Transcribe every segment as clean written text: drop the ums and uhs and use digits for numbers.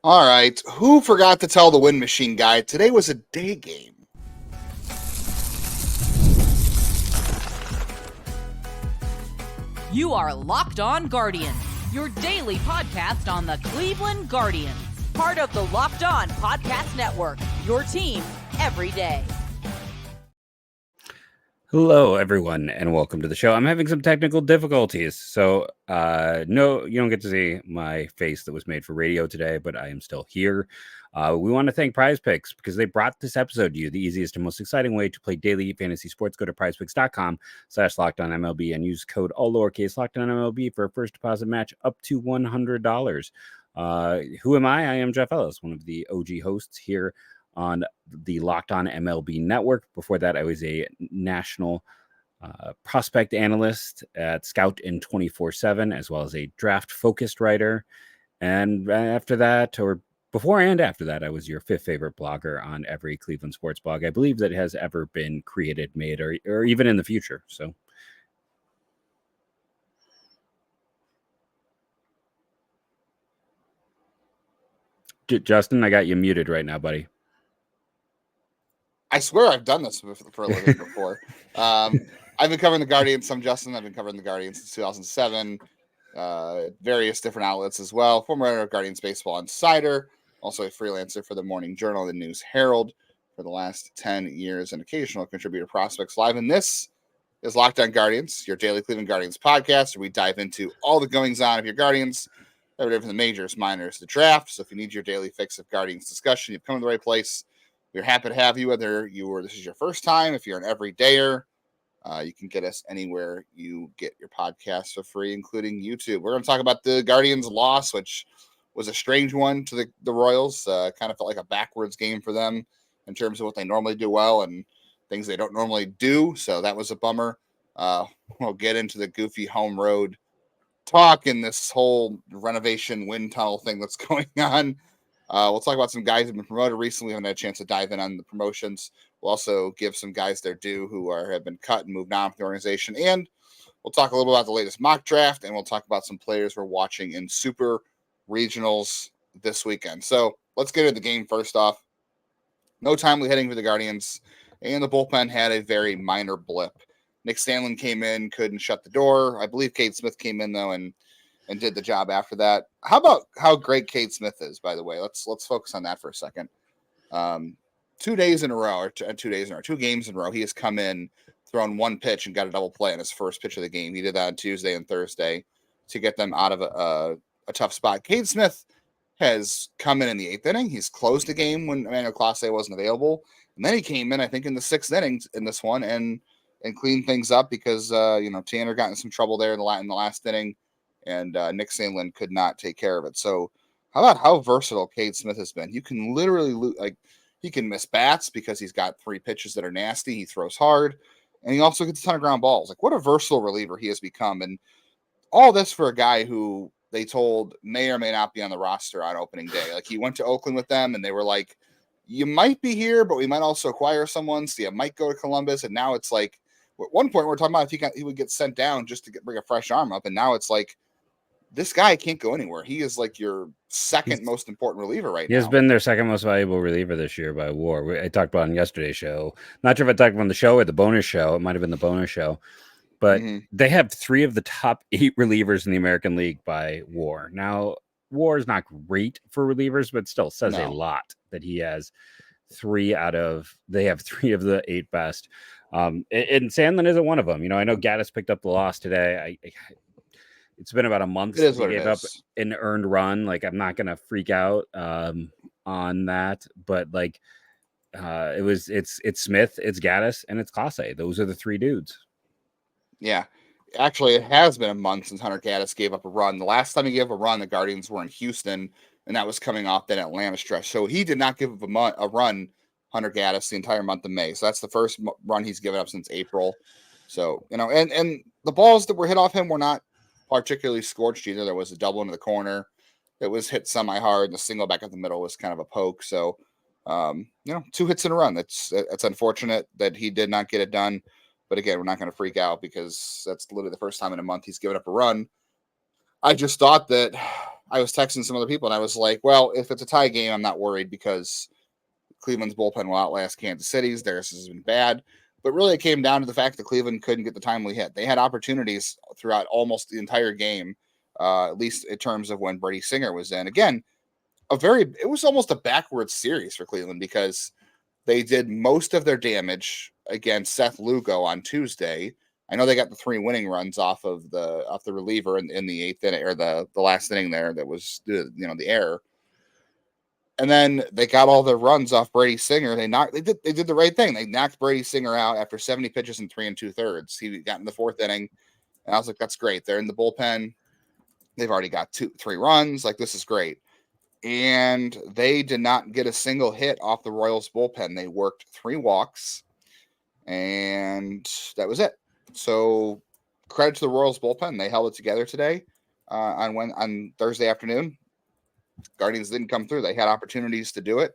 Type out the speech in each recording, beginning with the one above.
All right. Who forgot to tell the Wind Machine guy today was a day game? You are Locked On Guardians, your daily podcast on the Cleveland Guardians. Part of the Locked On Podcast Network, your team every day. Hello, everyone, and welcome to the show. I'm having some technical difficulties, so no, you don't get to see my face that was made for radio today, but I am still here. We want to thank PrizePicks because they brought this episode to you, the easiest and most exciting way to play daily fantasy sports. Go to prizepicks.com/LockedOnMLB and use code all lowercase LockedOnMLB for a first deposit match up to $100. Who am I? I am Jeff Ellis, one of the OG hosts here on the Locked On MLB network. Before that, I was a national prospect analyst at Scout in 24/7, as well as a draft focused writer. And after that, or before and after that, I was your fifth favorite blogger on every Cleveland sports blog I believe that has ever been created, made, or even in the future. So Justin, I got you muted right now, buddy. I swear I've done this for a living before. I've been covering the Guardians. I'm Justin. I've been covering the Guardians since 2007. Various different outlets as well. Former editor of Guardians Baseball Insider. Also a freelancer for the Morning Journal and the News Herald for the last 10 years. And occasional contributor Prospects Live. And this is Locked On Guardians, your daily Cleveland Guardians podcast, where we dive into all the goings-on of your Guardians, everything from the majors, minors, the draft. So if you need your daily fix of Guardians discussion, you've come to the right place. We're happy to have you, whether this is your first time, if you're an everydayer. You can get us anywhere you get your podcasts for free, including YouTube. We're going to talk about the Guardians' loss, which was a strange one to the Royals. Kind of felt like a backwards game for them in terms of what they normally do well and things they don't normally do. So that was a bummer. We'll get into the goofy home road talk and this whole renovation wind tunnel thing that's going on. We'll talk about some guys who've been promoted recently. We haven't had a chance to dive in on the promotions. We'll also give some guys their due who have been cut and moved on from the organization. And we'll talk a little about the latest mock draft, and we'll talk about some players we're watching in Super Regionals this weekend. So let's get into the game first off. No timely hitting for the Guardians, and the bullpen had a very minor blip. Nick Stanley came in, couldn't shut the door. I believe Cade Smith came in, though, and did the job after that. How about how great Cade Smith is, by the way? Let's focus on that for a second. 2 days in a row, or 2 days in a row, 2 games in a row, he has come in, thrown one pitch, and got a double play on his first pitch of the game. He did that on Tuesday and Thursday to get them out of a tough spot. Cade Smith has come in the 8th inning. He's closed the game when Emmanuel Clase wasn't available. And then he came in, I think, in the 6th inning in this one and cleaned things up because, Tanner got in some trouble there in the last inning. And Nick Sandlin could not take care of it. So how about how versatile Cade Smith has been? You can literally he can miss bats because he's got 3 pitches that are nasty. He throws hard, and he also gets a ton of ground balls. Like, what a versatile reliever he has become. And all this for a guy who they told may or may not be on the roster on opening day. Like, he went to Oakland with them, and they were like, you might be here, but we might also acquire someone. So you might go to Columbus. And now it's like, at one point we're talking about if he would get sent down just to bring a fresh arm up. And now it's like, this guy can't go anywhere. He is like your second most important reliever right now. He has been their second most valuable reliever this year by WAR. I talked about it on yesterday's show. Not sure if I talked about on the show or the bonus show. It might have been the bonus show. But they have 3 of the top 8 relievers in the American League by WAR. Now, WAR is not great for relievers, but still says a lot that he has 3 of the 8 best. And Sandlin isn't one of them. I know Gaddis picked up the loss today. It's been about a month since he gave up an earned run. Like, I'm not going to freak out on that, but it's Smith, it's Gaddis, and it's Clase. Those are the 3 dudes. Yeah. Actually, it has been a month since Hunter Gaddis gave up a run. The last time he gave up a run, the Guardians were in Houston, and that was coming off that Atlanta stretch. So he did not give up a run, Hunter Gaddis, the entire month of May. So that's the first run he's given up since April. So, and the balls that were hit off him were not particularly scorched either. There was a double into the corner that was hit semi-hard, and the single back up the middle was kind of a poke. So, 2 hits in a run. That's unfortunate that he did not get it done. But again, we're not going to freak out because that's literally the first time in a month he's given up a run. I just thought that I was texting some other people, and I was like, well, if it's a tie game, I'm not worried because Cleveland's bullpen will outlast Kansas City's. Theirs has been bad. But really, it came down to the fact that Cleveland couldn't get the timely hit. They had opportunities throughout almost the entire game, at least in terms of when Brady Singer was in. Again, it was almost a backwards series for Cleveland because they did most of their damage against Seth Lugo on Tuesday. I know they got the 3 winning runs off the reliever in the 8th inning, or the last inning there. That was the error. And then they got all their runs off Brady Singer. They did the right thing. They knocked Brady Singer out after 70 pitches in 3 2/3. He got in the 4th inning, and I was like, "That's great." They're in the bullpen. They've already got 3 runs. Like, this is great. And they did not get a single hit off the Royals bullpen. They worked 3 walks, and that was it. So credit to the Royals bullpen. They held it together today on Thursday afternoon. Guardians didn't come through. They had opportunities to do it.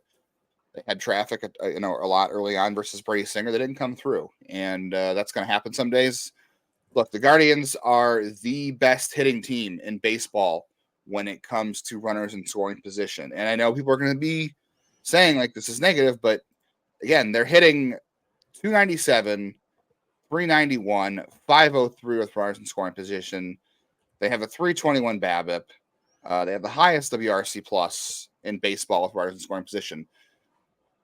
They had traffic, a lot early on versus Brady Singer. They didn't come through, and that's going to happen some days. Look, the Guardians are the best hitting team in baseball when it comes to runners in scoring position. And I know people are going to be saying like this is negative, but again, they're hitting 297, 391, 503 with runners in scoring position. They have a 321 BABIP. They have the highest WRC plus in baseball with runners in scoring position.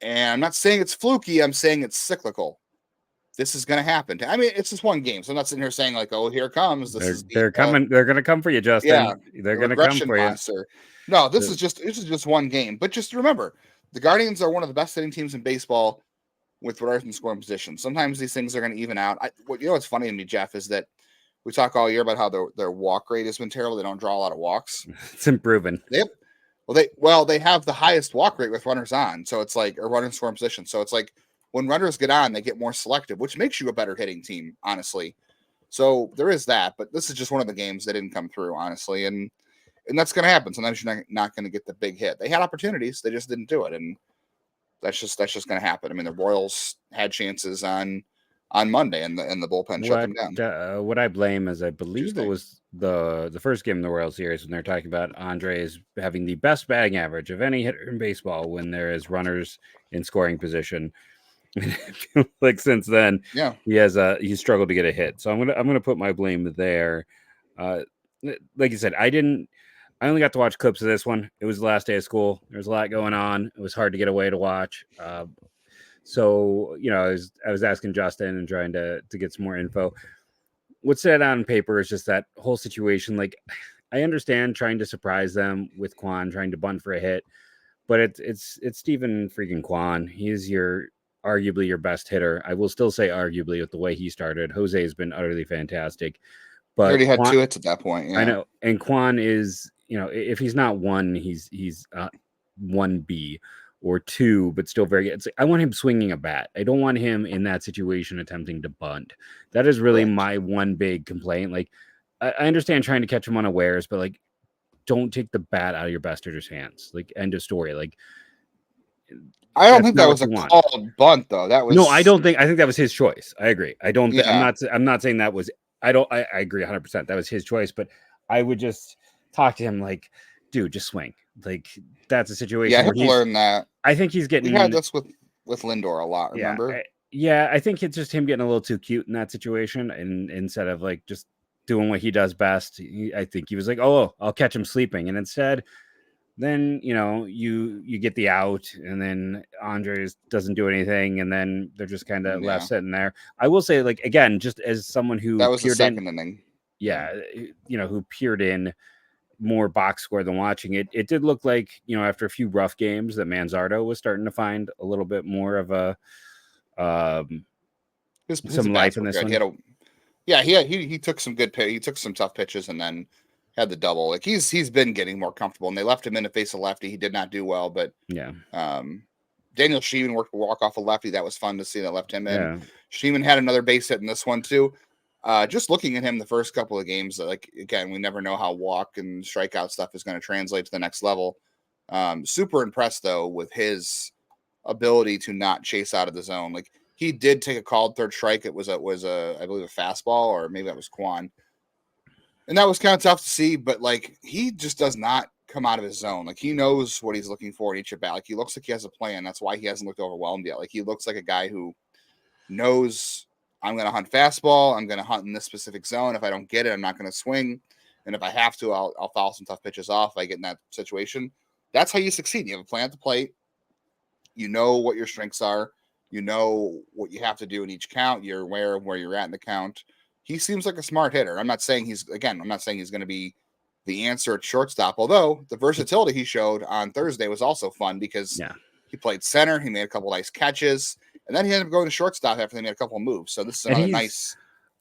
And I'm not saying it's fluky. I'm saying it's cyclical. This is going to happen. I mean, it's just one game. So I'm not sitting here saying like, oh, here comes. They're coming. They're going to come for you, Justin. Yeah, they're going to come for monster. You. No, this is just one game. But just remember, the Guardians are one of the best hitting teams in baseball with runners in scoring position. Sometimes these things are going to even out. What's funny to me, Jeff, is that we talk all year about how their walk rate has been terrible. They don't draw a lot of walks. It's improving. They have the highest walk rate with runners on. So it's like a runner in scoring position. So it's like when runners get on, they get more selective, which makes you a better hitting team, honestly. So there is that. But this is just one of the games that didn't come through, honestly. And that's going to happen. Sometimes you're not going to get the big hit. They had opportunities. They just didn't do it. And that's just going to happen. I mean, the Royals had chances on Monday, and the bullpen shut them down. What I blame is I believe it was the first game in the World Series when they're talking about Andres having the best batting average of any hitter in baseball when there is runners in scoring position. Like since then, yeah, he's struggled to get a hit. So I'm gonna put my blame there. Like you said, I only got to watch clips of this one. It was the last day of school. There was a lot going on. It was hard to get away to watch. So, I was asking Justin and trying to get some more info. What said on paper is just that whole situation. Like, I understand trying to surprise them with Kwan, trying to bunt for a hit, but it's Stephen freaking Kwan. He is arguably your best hitter. I will still say arguably with the way he started. Jose has been utterly fantastic. But he already had 2 hits at that point. Yeah. I know. And Kwan is, if he's not 1, he's 1B. Or 2, but still very good. I want him swinging a bat. I don't want him in that situation attempting to bunt. That is really my one big complaint. Like, I understand trying to catch him unawares, but like, don't take the bat out of your best hitter's hands. Like, end of story. Like, I don't think that was a called bunt, though. That was I think that was his choice. I agree. I don't. I'm not saying that was. I agree 100%. That was his choice, but I would just talk to him like, dude, just swing. Like, that's a situation. Yeah, he'll learn that. I think he's getting. We had this with Lindor a lot. Remember? I think it's just him getting a little too cute in that situation, and instead of like just doing what he does best, I think he was like, "Oh, I'll catch him sleeping," and instead, then you get the out, and then Andres doesn't do anything, and then they're just kind of left sitting there. I will say, like, again, just as someone who that was the second inning, who peered in more box score than watching it. It did look like, after a few rough games that Manzardo was starting to find a little bit more of a some life in this one. He took some good pitch. He took some tough pitches and then had the double. Like he's been getting more comfortable, and they left him in to face a lefty. He did not do well, but Daniel Sheeman worked a walk off a lefty. That was fun to see. That left him in. Yeah. Sheeman had another base hit in this one too. Just looking at him the first couple of games, like, again, we never know how walk and strikeout stuff is going to translate to the next level. Super impressed, though, with his ability to not chase out of the zone. Like, he did take a called third strike. It was I believe, a fastball, or maybe that was Kwan. And that was kind of tough to see, but, like, he just does not come out of his zone. Like, he knows what he's looking for in each at bat. Like, he looks like he has a plan. That's why he hasn't looked overwhelmed yet. Like, he looks like a guy who knows, I'm going to hunt fastball. I'm going to hunt in this specific zone. If I don't get it, I'm not going to swing. And if I have to, I'll foul some tough pitches off if I get in that situation. That's how you succeed. You have a plan at the plate. You know what your strengths are. You know what you have to do in each count. You're aware of where you're at in the count. He seems like a smart hitter. I'm not saying he's going to be the answer at shortstop, although the versatility he showed on Thursday was also fun because he played center. He made a couple nice catches, and then he ended up going to shortstop after they made a couple of moves. So this is another nice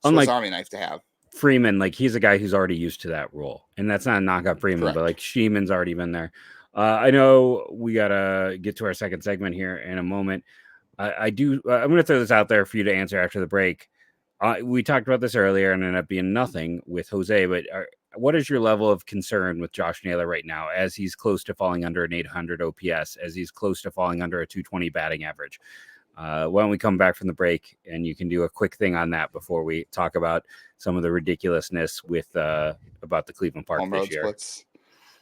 Swiss Army knife to have. Freeman, like, he's a guy who's already used to that role, and that's not a knock on Freeman. Correct. But like, Sheeman's already been there. I know we gotta get to our second segment here in a moment. I'm going to throw this out there for you to answer after the break. We talked about this earlier and ended up being nothing with Jose, but what is your level of concern with Josh Naylor right now as he's close to falling under an 800 OPS, as he's close to falling under a 220 batting average? Why don't we come back from the break and you can do a quick thing on that before we talk about some of the ridiculousness with about the Cleveland Park home this road year. Splits.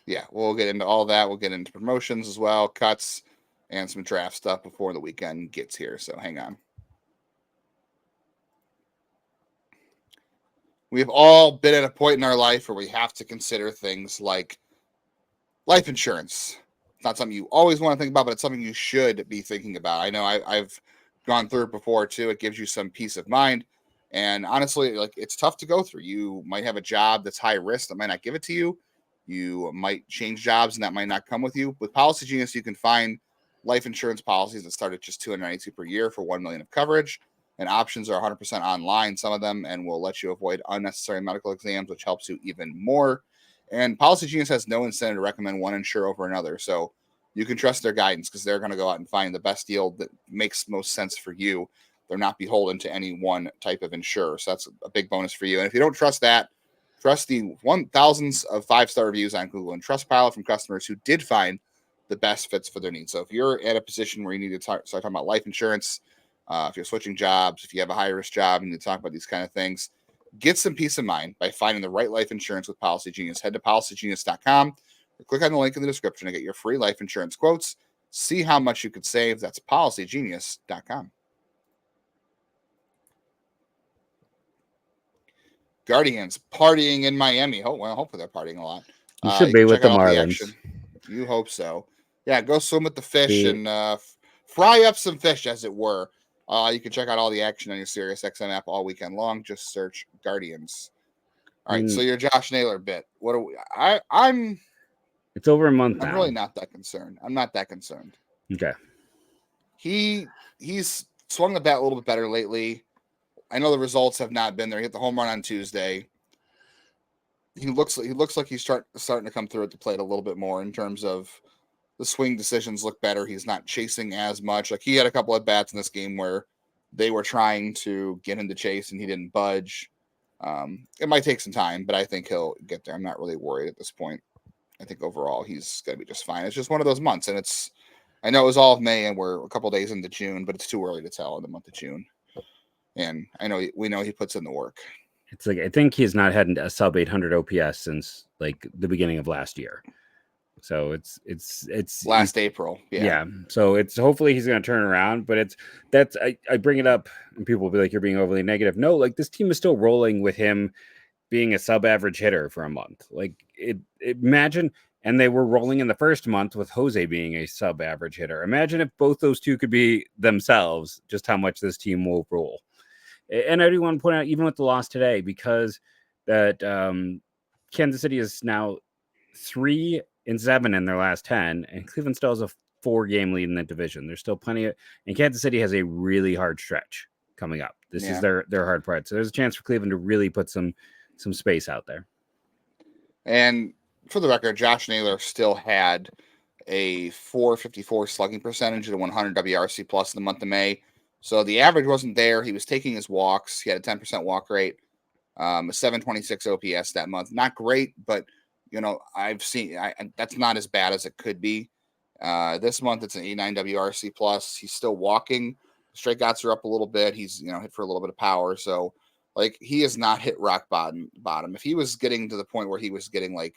Yeah, we'll get into all that. We'll get into promotions as well, cuts, and some draft stuff before the weekend gets here. So hang on. We've all been at a point in our life where we have to consider things like life insurance. It's not something you always want to think about, but it's something you should be thinking about. I know I've gone through it before too. It gives you some peace of mind. And honestly, like, it's tough to go through. You might have a job that's high risk that might not give it to you. You might change jobs and that might not come with you. With Policygenius, you can find life insurance policies that start at just $292 per year for $1 million of coverage. And options are 100% online, some of them, and will let you avoid unnecessary medical exams, which helps you even more. And Policygenius has no incentive to recommend one insurer over another. So you can trust their guidance because they're going to go out and find the best deal that makes most sense for you. They're not beholden to any one type of insurer. So that's a big bonus for you. And if you don't trust that, trust the thousands of 5-star reviews on Google and Trustpilot from customers who did find the best fits for their needs. So if you're at a position where you need to start talking about life insurance, if you're switching jobs, if you have a high-risk job and you talk about these kind of things, get some peace of mind by finding the right life insurance with Policygenius. Head to policygenius.com or click on the link in the description to get your free life insurance quotes. See how much you could save. That's policygenius.com. Guardians partying in Miami. Hopefully they're partying a lot. You should be with the Marlins. You hope so. Yeah, go swim with the fish and fry up some fish, as it were. You can check out all the action on your SiriusXM app all weekend long. Just search Guardians. All right, so your Josh Naylor bit. What are we? I'm. It's over a month now. I'm really not that concerned. I'm not that concerned. Okay. He's swung the bat a little bit better lately. I know the results have not been there. He hit the home run on Tuesday. He looks like he's starting to come through at the plate a little bit more in terms of the swing decisions look better. He's not chasing as much. Like, he had a couple of bats in this game where they were trying to get him to chase and he didn't budge. It might take some time, but I think he'll get there. I'm not really worried at this point. I think overall he's going to be just fine. It's just one of those months, and I know it was all of May and we're a couple days into June, but it's too early to tell in the month of June. And we know he puts in the work. It's like, I think he's not had a sub 800 OPS since like the beginning of last year. So it's last April. Yeah. So it's hopefully he's going to turn around, but I bring it up and people will be like, you're being overly negative. No, like, this team is still rolling with him being a sub average hitter for a month. Like, imagine, and they were rolling in the first month with Jose being a sub average hitter. Imagine if both those two could be themselves, just how much this team will roll. And I do want to point out, even with the loss today, because that Kansas City is now 3-7 in their last 10, and Cleveland still has a 4-game lead in the division. There's still plenty of, and Kansas City has a really hard stretch coming up. This is their hard part. So there's a chance for Cleveland to really put some space out there. And for the record, Josh Naylor still had a .454 slugging percentage at a 100 WRC plus in the month of May. So the average wasn't there. He was taking his walks. He had a 10% walk rate, a 726 OPS that month. Not great, but I've seen that's not as bad as it could be. This month it's an 89 WRC plus. He's still walking. Strikeouts are up a little bit. He's hit for a little bit of power. So, like, he has not hit rock bottom. If he was getting to the point where he was getting, like,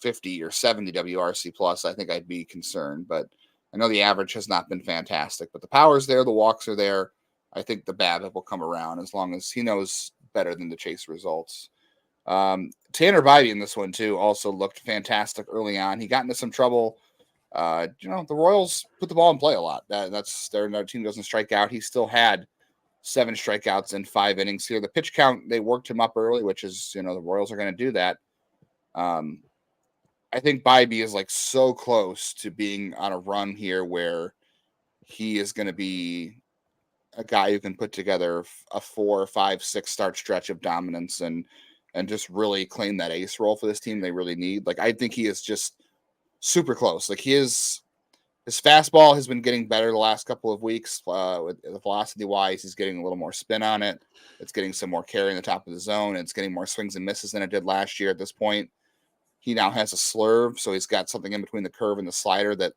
50 or 70 WRC plus, I think I'd be concerned. But I know the average has not been fantastic, but the power's there, the walks are there. I think the BABIP will come around as long as he knows better than to chase results. Tanner Bybee in this one too also looked fantastic early on. He got into some trouble. The Royals put the ball in play a lot. That's their team doesn't strike out. He still had 7 strikeouts in 5 innings here. The pitch count, they worked him up early, which is, the Royals are going to do that. I think Bybee is like so close to being on a run here where he is going to be a guy who can put together a 4, 5, 6 start stretch of dominance and just really claim that ace role for this team they really need. Like, I think he is just super close. Like, his fastball has been getting better the last couple of weeks. With the velocity wise, he's getting a little more spin on it. It's getting some more carry in the top of the zone. It's getting more swings and misses than it did last year at this point. He now has a slurve, so he's got something in between the curve and the slider that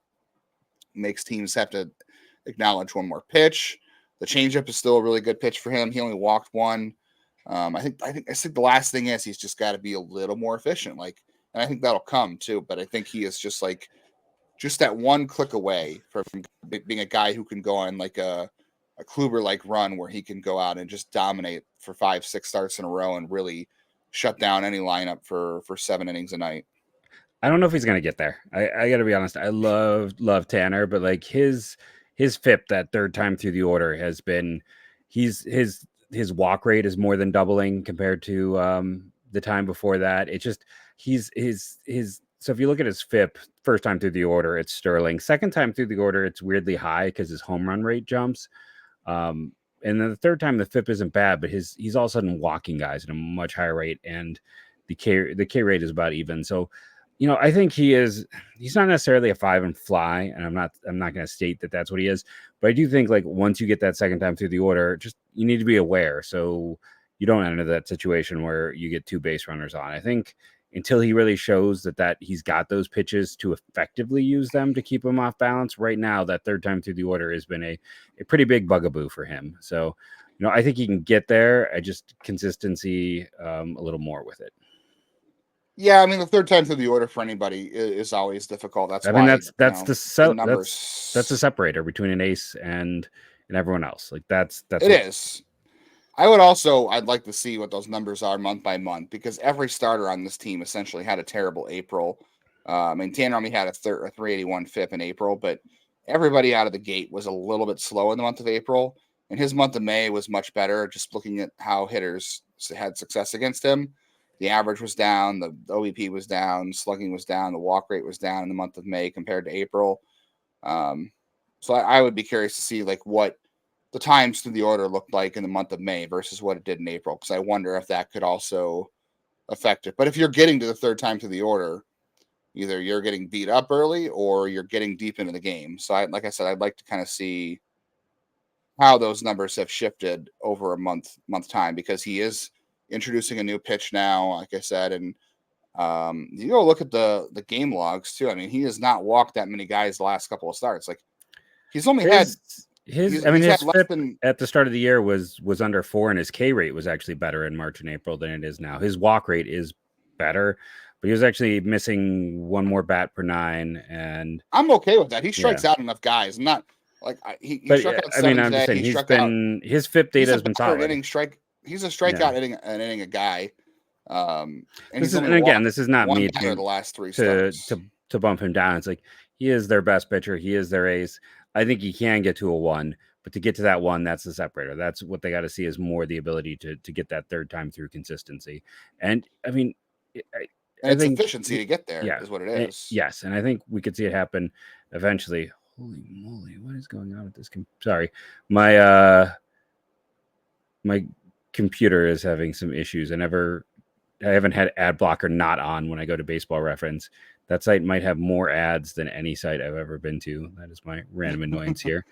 makes teams have to acknowledge one more pitch. The changeup is still a really good pitch for him. He only walked 1. I think the last thing is he's just got to be a little more efficient. And I think that'll come too. But I think he is just that one click away from being a guy who can go on like a Kluber-like run where he can go out and just dominate for 5, 6 starts in a row and really shut down any lineup for 7 innings a night. I don't know if he's going to get there. I got to be honest. I love Tanner, but like his FIP that third time through the order has been, his walk rate is more than doubling compared to the time before that. It's just so if you look at his FIP first time through the order, it's sterling. Second time through the order, it's weirdly high because his home run rate jumps. And then the third time the FIP isn't bad, but he's all of a sudden walking guys at a much higher rate, and the K rate is about even. So, I think he's not necessarily a 5 and fly, and I'm not going to state that that's what he is, but I do think like once you get that second time through the order, just you need to be aware so you don't enter that situation where you get 2 base runners on. I think until he really shows that he's got those pitches to effectively use them to keep him off balance, right now that third time through the order has been a pretty big bugaboo for him. So, I think he can get there. I just consistency a little more with it. Yeah, I mean the third time through the order for anybody is always difficult. That's why that's the numbers. That's the separator between an ace and everyone else. Like that's it is. I'd like to see what those numbers are month by month, because every starter on this team essentially had a terrible April. Tanner only had a 381 FIP in April, but everybody out of the gate was a little bit slow in the month of April, and his month of May was much better. Just looking at how hitters had success against him. The average was down, the OBP was down, slugging was down, the walk rate was down in the month of May compared to April. So I would be curious to see like what the times through the order looked like in the month of May versus what it did in April, because I wonder if that could also affect it. But if you're getting to the third time through the order, either you're getting beat up early or you're getting deep into the game. So like I said, I'd like to kind of see how those numbers have shifted over a month time, because he is introducing a new pitch now, like I said, and you go look at the game logs too. I mean, he has not walked that many guys the last couple of starts. Like he's only had his FIP at the start of the year was under 4, and his K rate was actually better in March and April than it is now. His walk rate is better, but he was actually missing 1 more bat per 9, and I'm okay with that. He strikes out enough guys. I'm not like he struck out 7 I'm just saying his FIP data has been solid. He's a strikeout inning a guy. This is not me the last 3 starts to bump him down. It's like he is their best pitcher. He is their ace. I think he can get to a 1, but to get to that 1, that's the separator. That's what they got to see, is more the ability to get that third time through consistency. And I mean, I think efficiency to get there is what it is. Yes, and I think we could see it happen eventually. Holy moly, what is going on with this? Sorry, my computer is having some issues. I haven't had ad blocker not on when I go to Baseball Reference. That site might have more ads than any site I've ever been to. That is my random annoyance here.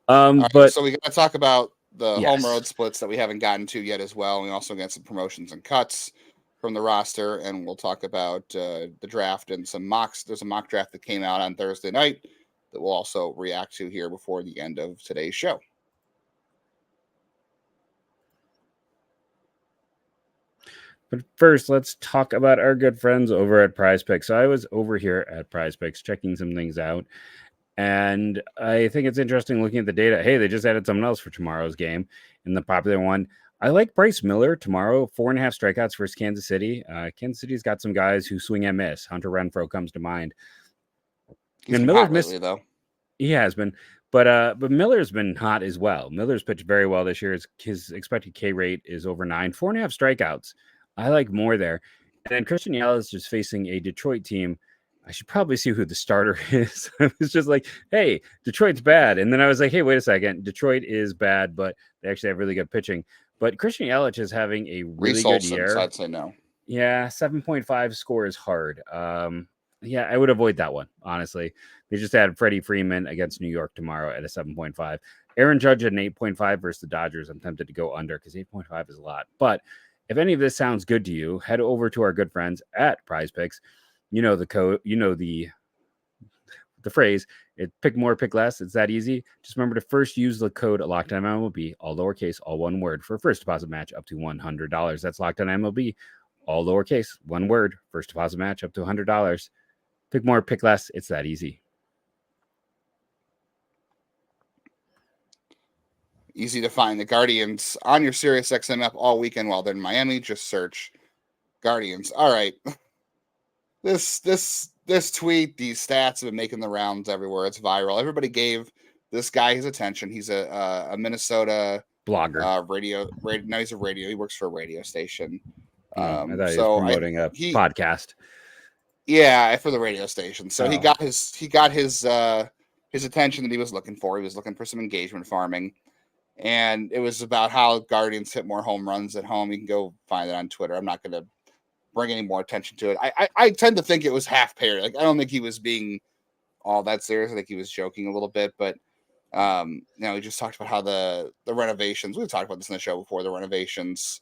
But so we got to talk about the home road splits that we haven't gotten to yet as well. We also got some promotions and cuts from the roster, and we'll talk about the draft and some mocks. There's a mock draft that came out on Thursday night that we'll also react to here before the end of today's show. But first, let's talk about our good friends over at PrizePicks. So I was over here at PrizePicks checking some things out, and I think it's interesting looking at the data. Hey, they just added someone else for tomorrow's game in the popular one. I like Bryce Miller tomorrow, 4.5 strikeouts versus Kansas City. Kansas City's got some guys who swing and miss. Hunter Renfroe comes to mind. He's been hot lately, though. He has been, but Miller's been hot as well. Miller's pitched very well this year. His expected K rate is over 9, 4.5 strikeouts. I like more there. And then Christian Yelich is facing a Detroit team. I should probably see who the starter is. I was just like, hey, Detroit's bad. And then I was like, hey, wait a second. Detroit is bad, but they actually have really good pitching. But Christian Yelich is having a really good year. So I'd say no. Yeah, 7.5 score is hard. Yeah, I would avoid that one, honestly. They just had Freddie Freeman against New York tomorrow at a 7.5. Aaron Judge at an 8.5 versus the Dodgers. I'm tempted to go under because 8.5 is a lot. But if any of this sounds good to you, head over to our good friends at PrizePicks. You know the code, you know the phrase, pick more, pick less. It's that easy. Just remember to first use the code LOCKEDONMLB, all lowercase, all one word, for a first deposit match up to $100. That's LOCKEDONMLB, all lowercase, one word, first deposit match up to $100. Pick more, pick less. It's that easy. Easy to find the Guardians on your SiriusXM app all weekend while they're in Miami. Just search Guardians. All right. This tweet, these stats have been making the rounds everywhere. It's viral. Everybody gave this guy his attention. He's a Minnesota blogger, radio. No, he's a radio. He works for a radio station. I thought he was promoting a podcast. Yeah, for the radio station. So he got his attention that he was looking for. He was looking for some engagement farming, and it was about how Guardians hit more home runs at home. You can go find it on Twitter. I'm not going to bring any more attention to it. I tend to think it was half parody. Like, I don't think he was being all that serious. I think he was joking a little bit, but he just talked about how the renovations. We've talked about this in the show before. The renovations,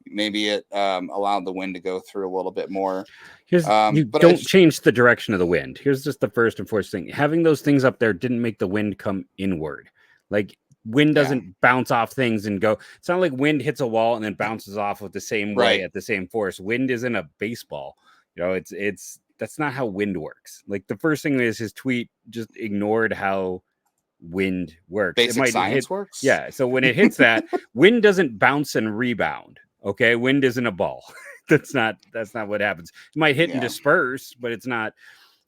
maybe it allowed the wind to go through a little bit more. You don't change the direction of the wind. Here's just the first and foremost thing. Having those things up there didn't make the wind come inward. Like, wind doesn't bounce off things and go. It's not like wind hits a wall and then bounces off with the same way at the same force. Wind isn't a baseball. It's that's not how wind works. Like, the first thing is his tweet just ignored how wind works. Basic science works. Yeah. So when it hits that, wind doesn't bounce and rebound. Okay. Wind isn't a ball. That's not what happens. It might hit and disperse, but it's not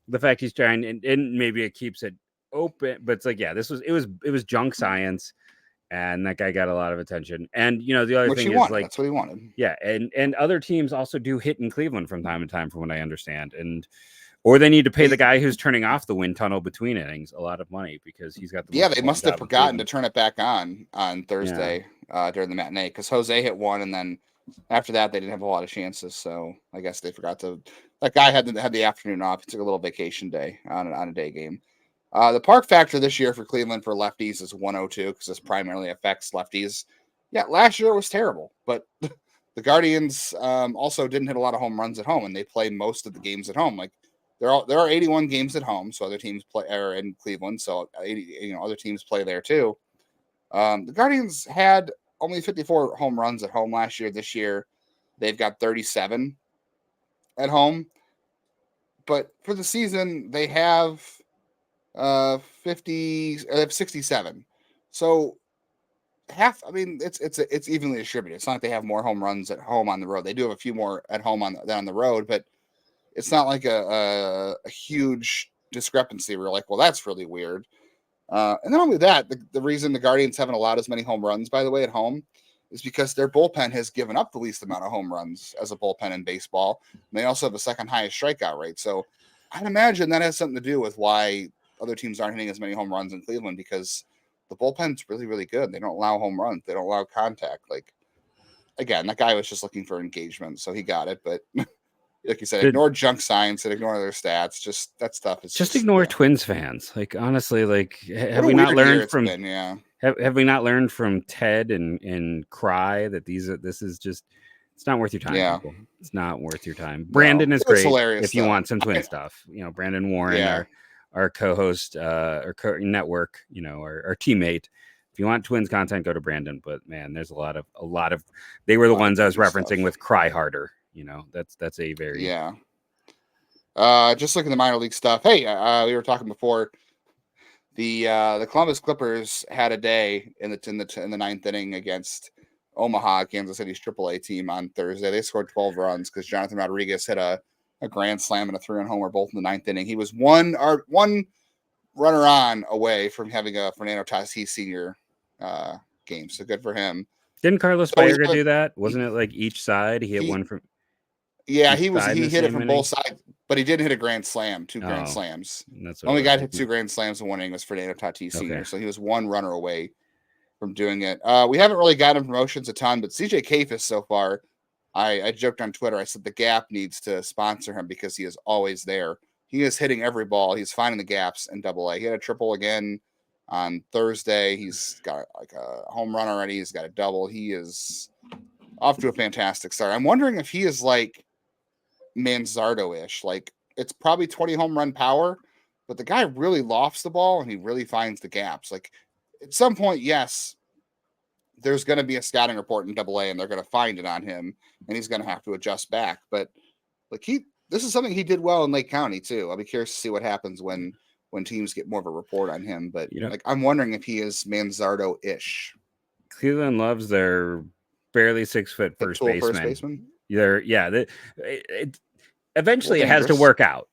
the fact he's trying, and maybe it keeps it open, but it's like, it was junk science, and that guy got a lot of attention. And the other thing is, like, that's what he wanted. Yeah, and other teams also do hit in Cleveland from time to time, from what I understand, or they need to pay the guy who's turning off the wind tunnel between innings a lot of money because he's got the they must have forgotten to turn it back on Thursday during the matinee, because Jose hit one, and then after that they didn't have a lot of chances. So I guess they forgot to. That guy had the afternoon off. He took a little vacation day on a day game. The park factor this year for Cleveland for lefties is 102 because this primarily affects lefties. Yeah, last year it was terrible, but the Guardians also didn't hit a lot of home runs at home, and they play most of the games at home. Like, there are 81 games at home, so other teams are in Cleveland, so other teams play there too. The Guardians had only 54 home runs at home last year. This year, they've got 37 at home, but for the season they have 67. So half. I mean, it's evenly distributed. It's not like they have more home runs at home on the road. They do have a few more at home than on the road, but it's not like a huge discrepancy. We're like, well, that's really weird. And not only that, the reason the Guardians haven't allowed as many home runs, by the way, at home, is because their bullpen has given up the least amount of home runs as a bullpen in baseball. And they also have the second highest strikeout rate. So I'd imagine that has something to do with why other teams aren't hitting as many home runs in Cleveland, because the bullpen's really, really good. They don't allow home runs. They don't allow contact. Like, again, that guy was just looking for engagement, so he got it. But like you said, ignore junk science and ignore their stats. Just that stuff is just ignore Twins fans. Like, honestly, like, have we not learned from have we not learned from Ted and Cry that this is just, it's not worth your time. Yeah. People. It's not worth your time. Brandon is great if you want some Twin stuff. Brandon Warren, our co-host, our network, our teammate. If you want Twins content, go to Brandon. But man, there's a lot of. They were the ones I was referencing with Cry Harder. That's a very Just looking at the minor league stuff. Hey, we were talking before. The Columbus Clippers had a day in the ninth inning against Omaha, Kansas City's AAA team on Thursday. They scored 12 runs because Jonathan Rodriguez hit a grand slam and a 3-run homer both in the ninth inning. He was one runner on away from having a Fernando Tatis Sr. Game, so good for him. Didn't Carlos Baerga do that? Wasn't it like each side? He hit one from. Yeah, he hit it from both sides, but he did hit a grand slam, two grand slams. Only guy hit 2 grand slams in one inning was Fernando Tatis Sr. So he was one runner away from doing it. We haven't really gotten promotions a ton, but CJ Kafis so far, I joked on Twitter. I said the Gap needs to sponsor him because he is always there. He is hitting every ball. He's finding the gaps in Double-A. He had a triple again on Thursday. He's got like a home run already. He's got a double. He is off to a fantastic start. I'm wondering if he is like Manzardo-ish. Like, it's probably 20 home run power, but the guy really lofts the ball and he really finds the gaps. Like, at some point, yes, there's going to be a scouting report in Double-A and they're going to find it on him and he's going to have to adjust back. But like, this is something he did well in Lake County too. I'll be curious to see what happens when teams get more of a report on him. But like, I'm wondering if he is Manzardo-ish. Cleveland loves their barely 6 foot first baseman. Eventually it has to work out.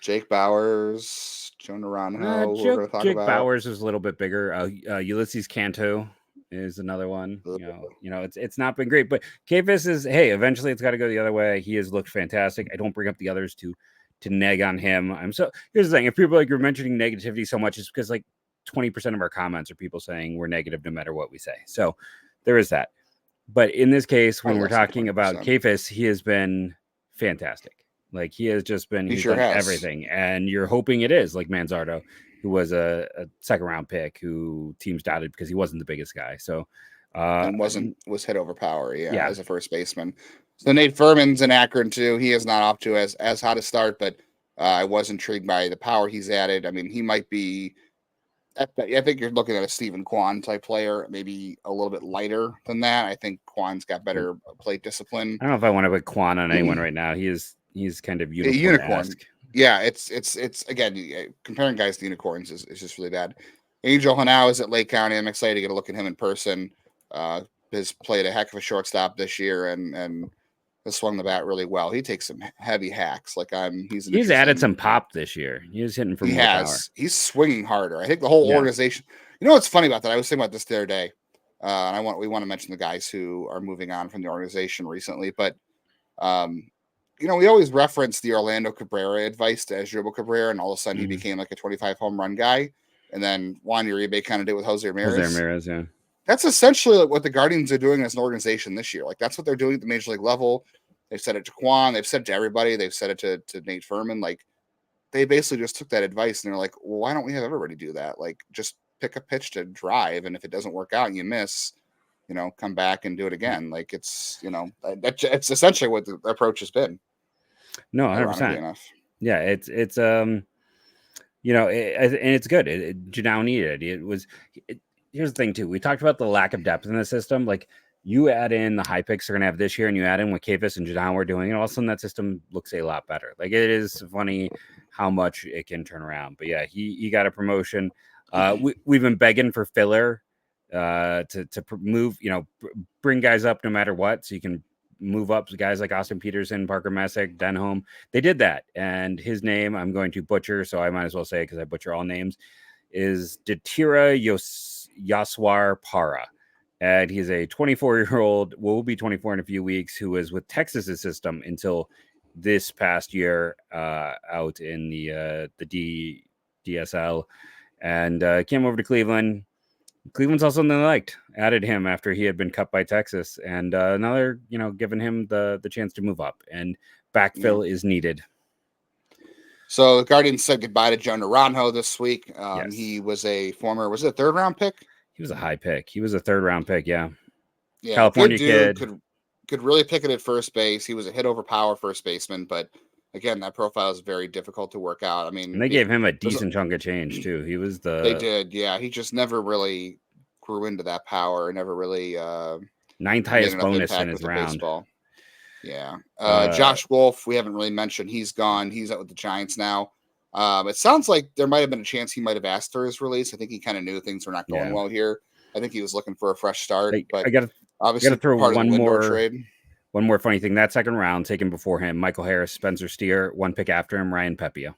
Jake Bowers, Joe Naranjo. Jake Bowers is a little bit bigger. Ulysses Canto is another one. It's not been great, but Kafis is, eventually it's got to go the other way. He has looked fantastic. I don't bring up the others to neg on him. Here's the thing. If people you're mentioning negativity so much, it's because like 20% of our comments are people saying we're negative no matter what we say. So there is that. But in this case, when we're talking about Kafis, he has been fantastic. Like, he has just been, he's done everything. And you're hoping it is like Manzardo, who was a second round pick who teams doubted because he wasn't the biggest guy. So, and was hit over power. Yeah, as a first baseman. So Nate Furman's in Akron too. He is not off to as hot a start, but I was intrigued by the power he's added. I mean, he might be, I think you're looking at a Stephen Kwan type player, maybe a little bit lighter than that. I think Kwan's got better plate discipline. I don't know if I want to put Kwan on anyone right now. He's kind of unicorn. Yeah, it's again, comparing guys to unicorns is just really bad. Angel Hanau is at Lake County. I'm excited to get a look at him in person. Has played a heck of a shortstop this year and has swung the bat really well. He takes some heavy hacks. Like he's added some pop this year. He's hitting for more power. He's swinging harder. I think the whole organization. You know what's funny about that? I was thinking about this the other day, and we want to mention the guys who are moving on from the organization recently. But we always reference the Orlando Cabrera advice to Asdrubal Cabrera, and all of a sudden he became like a 25 home run guy. And then Juan Uribe kind of did with Jose Ramirez. Yeah. That's essentially what the Guardians are doing as an organization this year. Like, that's what they're doing at the major league level. They've said it to Kwan. They've said it to everybody. They've said it to Nate Furman. Like, they basically just took that advice and they're like, well, why don't we have everybody do that? Like, just pick a pitch to drive. And if it doesn't work out and you miss, come back and do it again. Like, it's essentially what the approach has been. No, 100%. Yeah. It's and it's good. Janau needed it. Here's the thing too. We talked about the lack of depth in the system. Like, you add in the high picks they're going to have this year and you add in what Kafis and Janau are doing, and all of a sudden that system looks a lot better. Like, it is funny how much it can turn around. But yeah, he got a promotion. We've been begging for filler to move, bring guys up no matter what. So you can move up guys like Austin Peterson, Parker Messick, Denholm. They did that. And his name I'm going to butcher, so I might as well say it because I butcher all names, is Datira Yaswar Para. And he's a 24-year-old, will be 24 in a few weeks, who was with Texas's system until this past year out in the DSL, and came over to Cleveland. Cleveland's also something they liked, added him after he had been cut by Texas, and another, giving him the chance to move up, and backfill is needed. So the Guardians said goodbye to Joe Naranjo this week. He was a former, was it a third round pick? He was a high pick. He was a third round pick. Yeah. California kid. Could really pick it at first base. He was a hit over power first baseman, but again, that profile is very difficult to work out. I mean, and they gave him a decent chunk of change too. He was They did. Yeah. He just never really grew into that power. Never really, Ninth highest bonus in his round. Baseball. Yeah. Josh Wolf, we haven't really mentioned. He's gone. He's out with the Giants now. It sounds like there might have been a chance he might have asked for his release. I think he kind of knew things were not going well here. I think he was looking for a fresh start. But I got to throw part one of the Lindor more trade. One more funny thing. That second round taken before him, Michael Harris, Spencer Steer, one pick after him, Ryan Pepia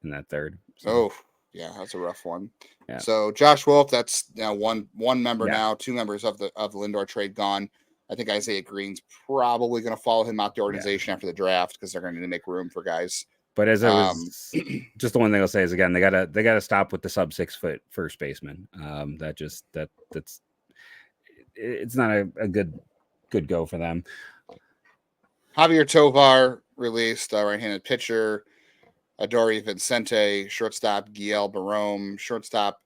in that third. So. Oh, yeah, that's a rough one. Yeah. So Josh Wolf, that's now one member now, 2 members of the Lindor trade gone. I think Isaiah Green's probably going to follow him out the organization after the draft because they're going to need to make room for guys. But as I was, just the one thing I'll say is again, they gotta stop with the sub 6 foot first baseman. That's it's not a good go for them. Javier Tovar released, right-handed pitcher. Adori Vincente, shortstop Guillermo Barome, shortstop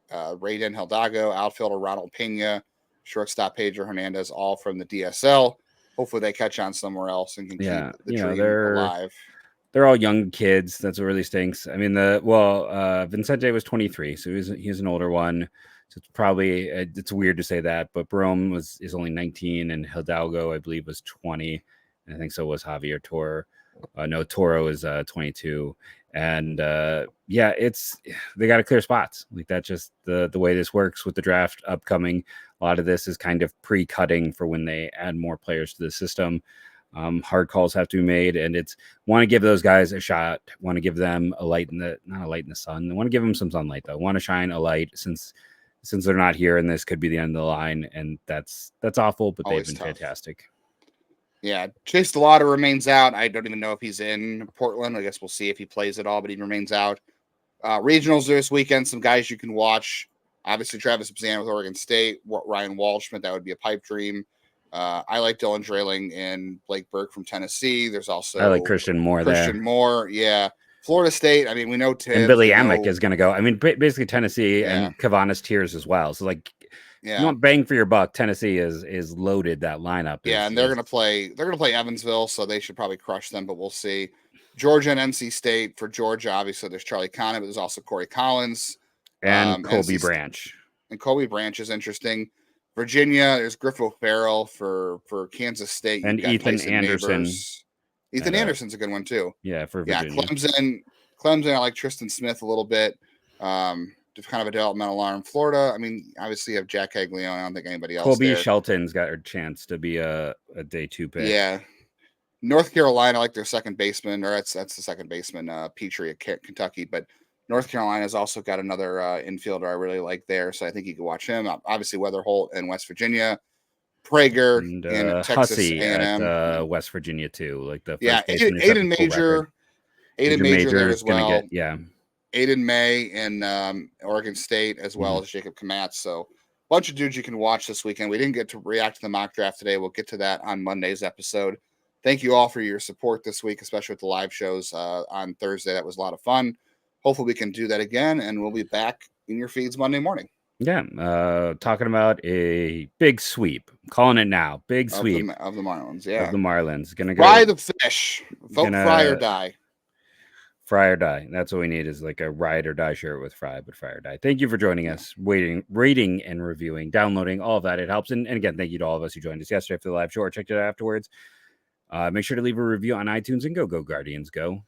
Raiden Hidalgo, outfielder Ronald Pena, shortstop Pedro Hernandez, all from the DSL. Hopefully they catch on somewhere else and can keep the dream alive. They're all young kids. That's what really stinks. I mean, Vincente was 23, so he's an older one. So it's probably it's weird to say that, but Barome is only 19, and Hidalgo, I believe, was 20. And I think so was Javier Toro. Toro is 22, and they got to clear spots. Like that's just the way this works with the draft upcoming. A lot of this is kind of pre-cutting for when they add more players to the system. Hard calls have to be made, and it's want to give those guys a shot. Want to give them not a light in the sun. They want to give them some sunlight though. Want to shine a light since they're not here, and this could be the end of the line, and that's awful. But always they've been fantastic. Yeah, Chase DeLauder remains out. I don't even know if he's in Portland. I guess we'll see if he plays at all, but he remains out. Regionals this weekend, some guys you can watch. Obviously, Travis Bazzana with Oregon State, Ryan Walshman, that would be a pipe dream. I like Dylan Drayling and Blake Burke from Tennessee. There's also I like Christian Moore there. Moore, yeah. Florida State, I mean, we know Tim. And Billy Amick is going to go. I mean, basically Tennessee and Kavanis Tears as well. So, like, you want bang for your buck. Tennessee is loaded, that lineup. And they're going to play Evansville, so they should probably crush them, but we'll see. Georgia and NC State. For Georgia, obviously, there's Charlie Conner, but there's also Corey Collins. And Colby Branch. And Colby Branch is interesting. Virginia, there's Griffo Farrell for Kansas State. And Ethan Anderson. Ethan Anderson's a good one, too. Yeah, for Virginia. Clemson, I like Tristan Smith a little bit. Just kind of a developmental arm. Florida, I mean, obviously you have Jack Caglione. I don't think anybody else Colby there. Shelton's got a chance to be a day 2 pick. Yeah. North Carolina, I like their second baseman, or that's the second baseman, Petrie at Kentucky. But North Carolina's also got another infielder I really like there, so I think you can watch him. Obviously, Weatherholt in West Virginia, Prager and in Texas Hussey A&M, at West Virginia too. Like the Aiden Major there as well. Aiden May in Oregon State, as well as Jacob Kamatz. So a bunch of dudes you can watch this weekend. We didn't get to react to the mock draft today. We'll get to that on Monday's episode. Thank you all for your support this week, especially with the live shows on Thursday. That was a lot of fun. Hopefully we can do that again, and we'll be back in your feeds Monday morning. Yeah, talking about a big sweep. Calling it now. Big sweep. Of the Marlins, yeah. Of the Marlins. Gonna go. Fry the fish. Vote Fry or die. Fry or die. That's what we need is like a ride or die shirt with Fry, but Fry or die. Thank you for joining us, rating and reviewing, downloading, all of that. It helps. And again, thank you to all of us who joined us yesterday for the live show or checked it out afterwards. Make sure to leave a review on iTunes and go Guardians, go.